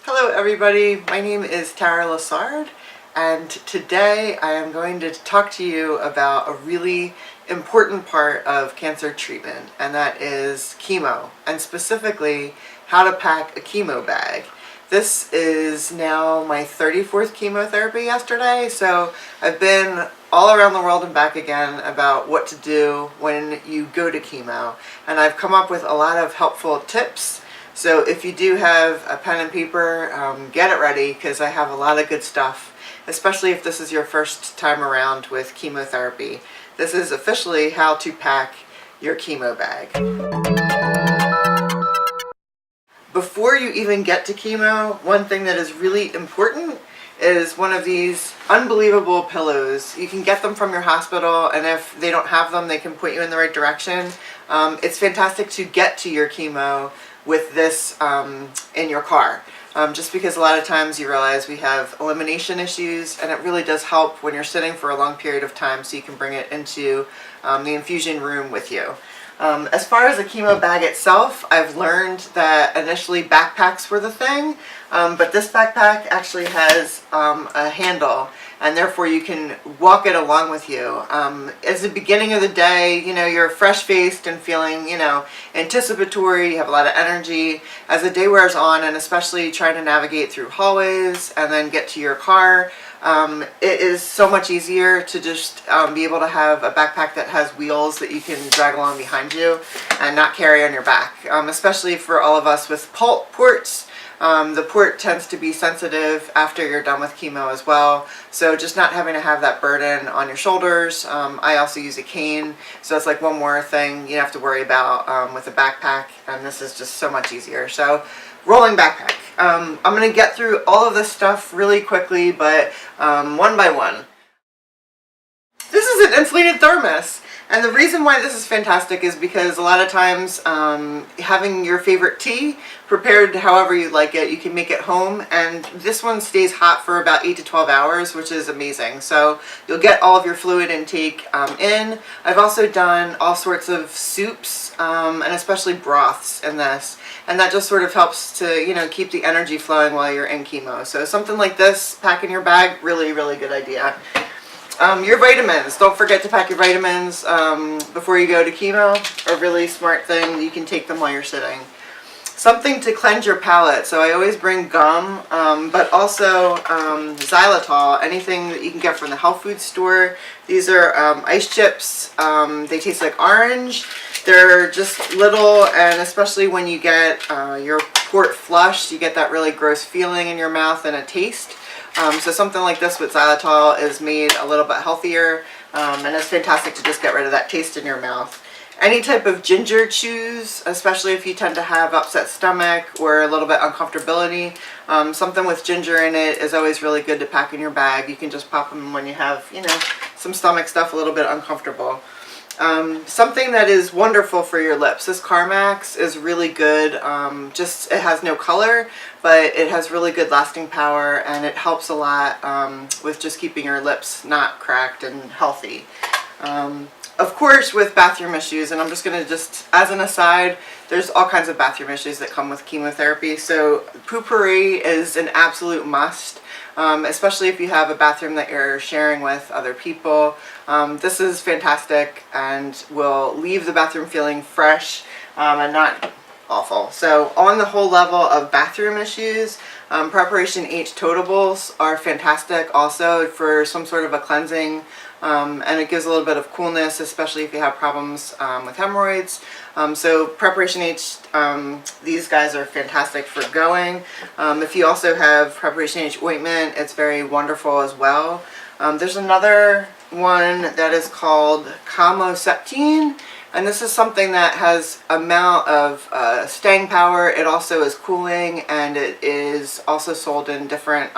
Hello everybody, my name is Tara Lessard, and today I am going to talk to you about a really important part of cancer treatment, and that is chemo, and specifically how to pack a chemo bag. This is now my 34th chemotherapy yesterday, so I've been all around the world and back again about what to do when you go to chemo, and I've come up with a lot of helpful tips. So if you do have a pen and paper, get it ready because I have a lot of good stuff, especially if this is your first time around with chemotherapy. This is officially how to pack your chemo bag. Before you even get to chemo, one thing that is really important is one of these unbelievable pillows. You can get them from your hospital, and if they don't have them, they can point you in the right direction. It's fantastic to get to your chemo with this in your car, just because a lot of times you realize we have elimination issues, and it really does help when you're sitting for a long period of time, so you can bring it into the infusion room with you. As far as the chemo bag itself, I've learned that initially backpacks were the thing, but this backpack actually has a handle, and therefore you can walk it along with you. As the beginning of the day, you know, you're fresh-faced and feeling, you know, anticipatory, you have a lot of energy. As the day wears on, and especially trying to navigate through hallways and then get to your car, it is so much easier to just be able to have a backpack that has wheels that you can drag along behind you and not carry on your back, especially for all of us with ports. The port tends to be sensitive after you're done with chemo as well, so just not having to have that burden on your shoulders. I also use a cane, so it's like one more thing you have to worry about with a backpack, and this is just so much easier. So rolling backpack. I'm going to get through all of this stuff really quickly, but one by one. This is an inflated thermos. And the reason why this is fantastic is because a lot of times having your favorite tea prepared however you like it, you can make it home, and this one stays hot for about 8 to 12 hours, which is amazing. So you'll get all of your fluid intake in. I've also done all sorts of soups and especially broths in this, and that just sort of helps to, you know, keep the energy flowing while you're in chemo. So something like this, pack in your bag, really, really good idea. Your vitamins. Don't forget to pack your vitamins before you go to chemo. A really smart thing. You can take them while you're sitting. Something to cleanse your palate. So I always bring gum, but also xylitol, anything that you can get from the health food store. These are ice chips. They taste like orange. They're just little, and especially when you get your port flushed, you get that really gross feeling in your mouth and a taste. So something like this with xylitol is made a little bit healthier, and it's fantastic to just get rid of that taste in your mouth. Any type of ginger chews, especially if you tend to have upset stomach or a little bit uncomfortability, something with ginger in it is always really good to pack in your bag. You can just pop them when you have, you know, some stomach stuff, a little bit uncomfortable. Something that is wonderful for your lips. This Carmax is really good. Just it has no color, but it has really good lasting power, and it helps a lot with just keeping your lips not cracked and healthy. Of course, with bathroom issues, and I'm just going to just, as an aside, there's all kinds of bathroom issues that come with chemotherapy, so poopery is an absolute must. Especially if you have a bathroom that you're sharing with other people. This is fantastic and will leave the bathroom feeling fresh and not awful. So on the whole level of bathroom issues, Preparation H totables are fantastic also for some sort of a cleansing, and it gives a little bit of coolness, especially if you have problems with hemorrhoids. So Preparation H, these guys are fantastic for going. If you also have Preparation H ointment, it's very wonderful as well. There's another one that is called Chemo, and this is something that has amount of staying power. It also is cooling, and it is also sold in different,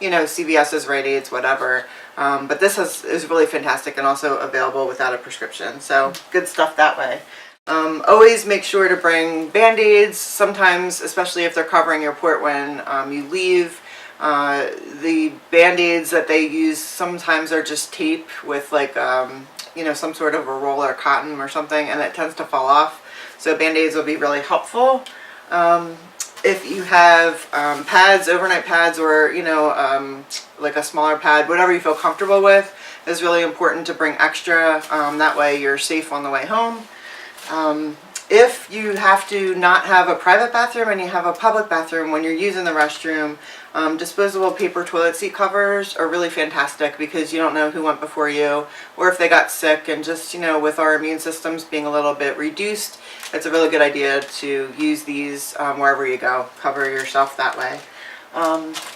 you know, CVS's, Rite Aids, whatever. But this is really fantastic and also available without a prescription. So good stuff that way. Always make sure to bring Band-Aids, sometimes, especially if they're covering your port when you leave. The Band-Aids that they use sometimes are just tape with like, you know, some sort of a roll or cotton or something, and it tends to fall off. So Band-Aids will be really helpful. If you have pads, overnight pads, or like a smaller pad, whatever you feel comfortable with, is really important to bring extra. That way you're safe on the way home. If you have to not have a private bathroom and you have a public bathroom when you're using the restroom, disposable paper toilet seat covers are really fantastic because you don't know who went before you or if they got sick, and just, with our immune systems being a little bit reduced, it's a really good idea to use these wherever you go. Cover yourself that way.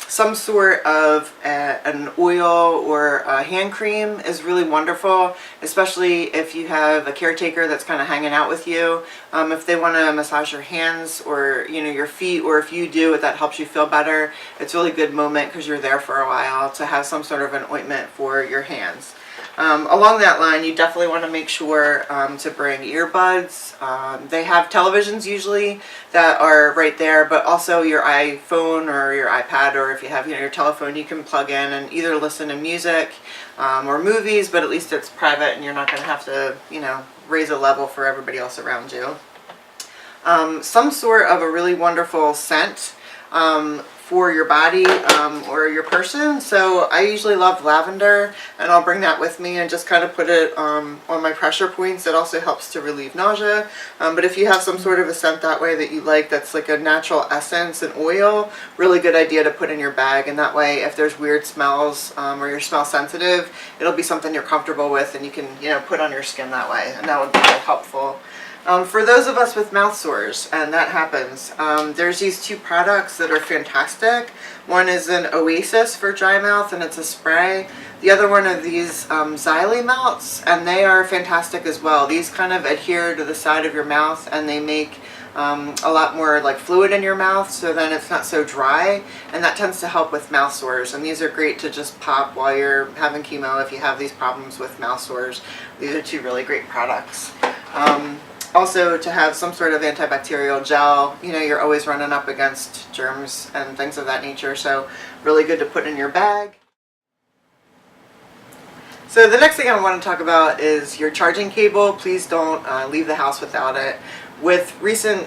Some sort of an oil or a hand cream is really wonderful, especially if you have a caretaker that's kind of hanging out with you. If they want to massage your hands or your feet, or if you do it, that helps you feel better. It's a really good moment because you're there for a while to have some sort of an ointment for your hands. Along that line, you definitely want to make sure to bring earbuds. They have televisions usually that are right there, but also your iPhone or your iPad, or if you have your telephone, you can plug in and either listen to music or movies, but at least it's private and you're not going to have to raise a level for everybody else around you. Some sort of a really wonderful scent for your body or your person. So I usually love lavender, and I'll bring that with me and just kind of put it on my pressure points. It also helps to relieve nausea. But if you have some sort of a scent that way that you like, that's like a natural essence and oil, really good idea to put in your bag. And that way, if there's weird smells or you're smell sensitive, it'll be something you're comfortable with and you can put on your skin that way, and that would be really helpful. For those of us with mouth sores, and that happens, there's these two products that are fantastic. One is an Oasis for dry mouth, and it's a spray. The other one are these Xylee melts, and they are fantastic as well. These kind of adhere to the side of your mouth, and they make a lot more like fluid in your mouth, so then it's not so dry, and that tends to help with mouth sores. And these are great to just pop while you're having chemo if you have these problems with mouth sores. These are two really great products. Also, to have some sort of antibacterial gel. You're always running up against germs and things of that nature, so really good to put in your bag. So the next thing I want to talk about is your charging cable. Please don't leave the house without it. With recent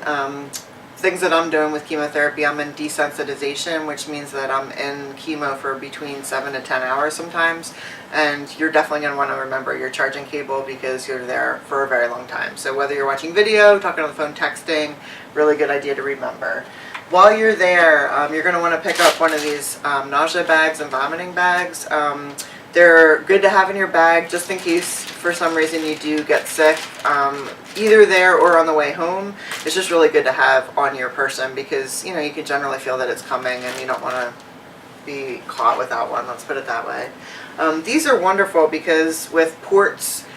things that I'm doing with chemotherapy, I'm in desensitization, which means that I'm in chemo for between 7 to 10 hours sometimes, and you're definitely going to want to remember your charging cable because you're there for a very long time. So whether you're watching video, talking on the phone, texting, really good idea to remember. While you're there, you're going to want to pick up one of these nausea bags and vomiting bags. They're good to have in your bag just in case for some reason you do get sick, either there or on the way home. It's just really good to have on your person because you can generally feel that it's coming and you don't want to be caught without one, let's put it that way. These are wonderful because with ports,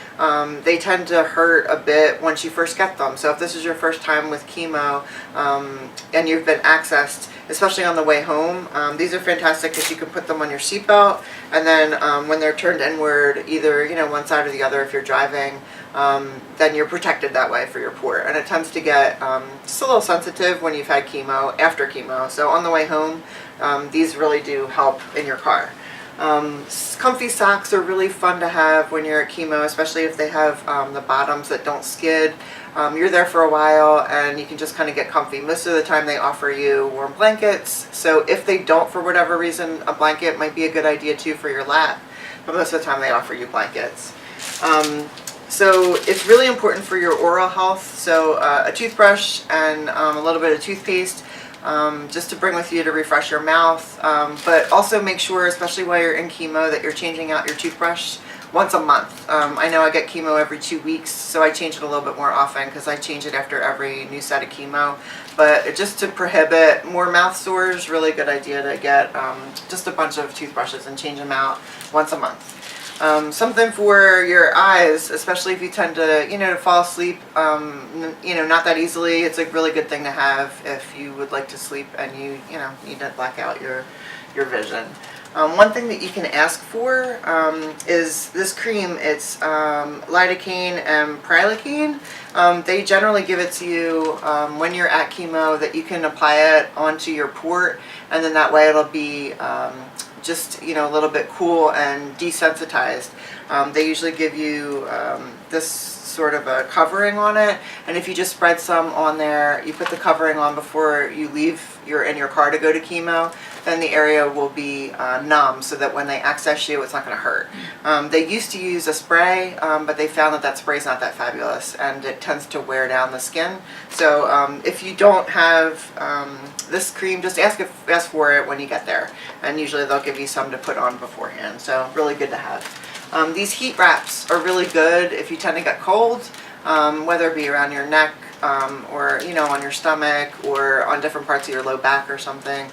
they tend to hurt a bit once you first get them. So if this is your first time with chemo and you've been accessed, especially on the way home, these are fantastic because you can put them on your seatbelt, and then when they're turned inward, either one side or the other if you're driving, then you're protected that way for your port. And it tends to get just a little sensitive when you've had chemo, after chemo. So on the way home, these really do help in your car. Comfy socks are really fun to have when you're at chemo, especially if they have the bottoms that don't skid. You're there for a while and you can just kind of get comfy. Most of the time they offer you warm blankets, so if they don't for whatever reason, a blanket might be a good idea too for your lap, but most of the time they offer you blankets. So it's really important for your oral health, so a toothbrush and a little bit of toothpaste just to bring with you to refresh your mouth, but also make sure, especially while you're in chemo, that you're changing out your toothbrush once a month. I know I get chemo every 2 weeks, so I change it a little bit more often because I change it after every new set of chemo. But just to prohibit more mouth sores, really good idea to get just a bunch of toothbrushes and change them out once a month. Something for your eyes, especially if you tend to, to fall asleep, not that easily. It's a really good thing to have if you would like to sleep and you need to black out your vision. One thing that you can ask for is this cream. It's Lidocaine and Lidocaine. They generally give it to you when you're at chemo, that you can apply it onto your port, and then that way it'll be just a little bit cool and desensitized. They usually give you this sort of a covering on it, and if you just spread some on there, you put the covering on before you leave in your car to go to chemo, then the area will be numb, so that when they access you, it's not going to hurt. They used to use a spray, but they found that spray is not that fabulous, and it tends to wear down the skin. So if you don't have this cream, just ask for it when you get there, and usually they'll give you some to put on beforehand. So really good to have. These heat wraps are really good if you tend to get cold, whether it be around your neck, or on your stomach, or on different parts of your low back or something.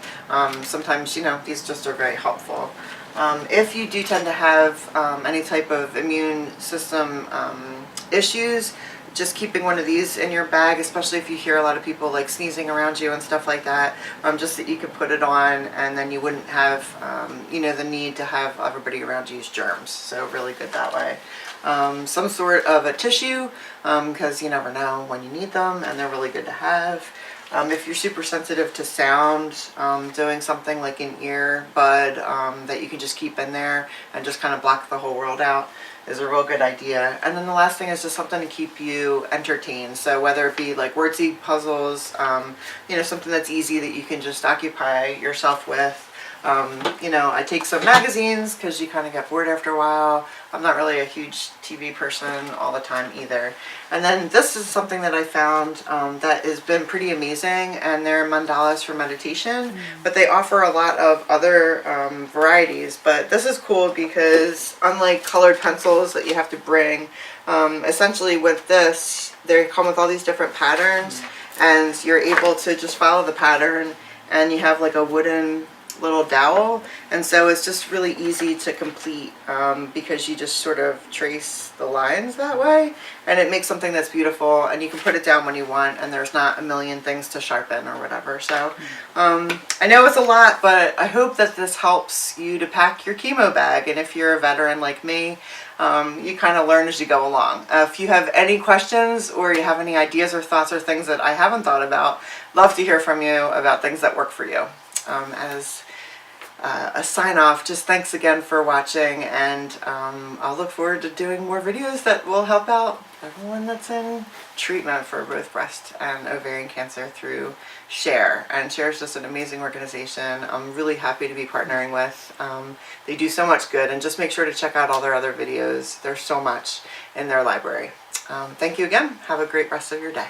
Sometimes these just are very helpful. If you do tend to have any type of immune system issues, just keeping one of these in your bag, especially if you hear a lot of people like sneezing around you and stuff like that, just that you could put it on, and then you wouldn't have the need to have everybody around you use germs. So really good that way. Some sort of a tissue, because you never know when you need them, and they're really good to have. If you're super sensitive to sound, doing something like an earbud that you can just keep in there and just kind of block the whole world out is a real good idea. And then the last thing is just something to keep you entertained. So whether it be like wordsy puzzles, something that's easy that you can just occupy yourself with. I take some magazines because you kind of get bored after a while. I'm not really a huge TV person all the time either. And then this is something that I found that has been pretty amazing, and they're mandalas for meditation, but they offer a lot of other varieties. But this is cool because unlike colored pencils that you have to bring, essentially with this, they come with all these different patterns, and you're able to just follow the pattern, and you have like a wooden little dowel, and so it's just really easy to complete because you just sort of trace the lines that way, and it makes something that's beautiful, and you can put it down when you want, and there's not a million things to sharpen or whatever. So I know it's a lot, but I hope that this helps you to pack your chemo bag, and if you're a veteran like me, you kind of learn as you go along. If you have any questions, or you have any ideas or thoughts or things that I haven't thought about, love to hear from you about things that work for you. As a sign off, just thanks again for watching, and I'll look forward to doing more videos that will help out everyone that's in treatment for both breast and ovarian cancer through SHARE. And SHARE is just an amazing organization I'm really happy to be partnering with. They do so much good, and just make sure to check out all their other videos. There's so much in their library. Thank you again. Have a great rest of your day.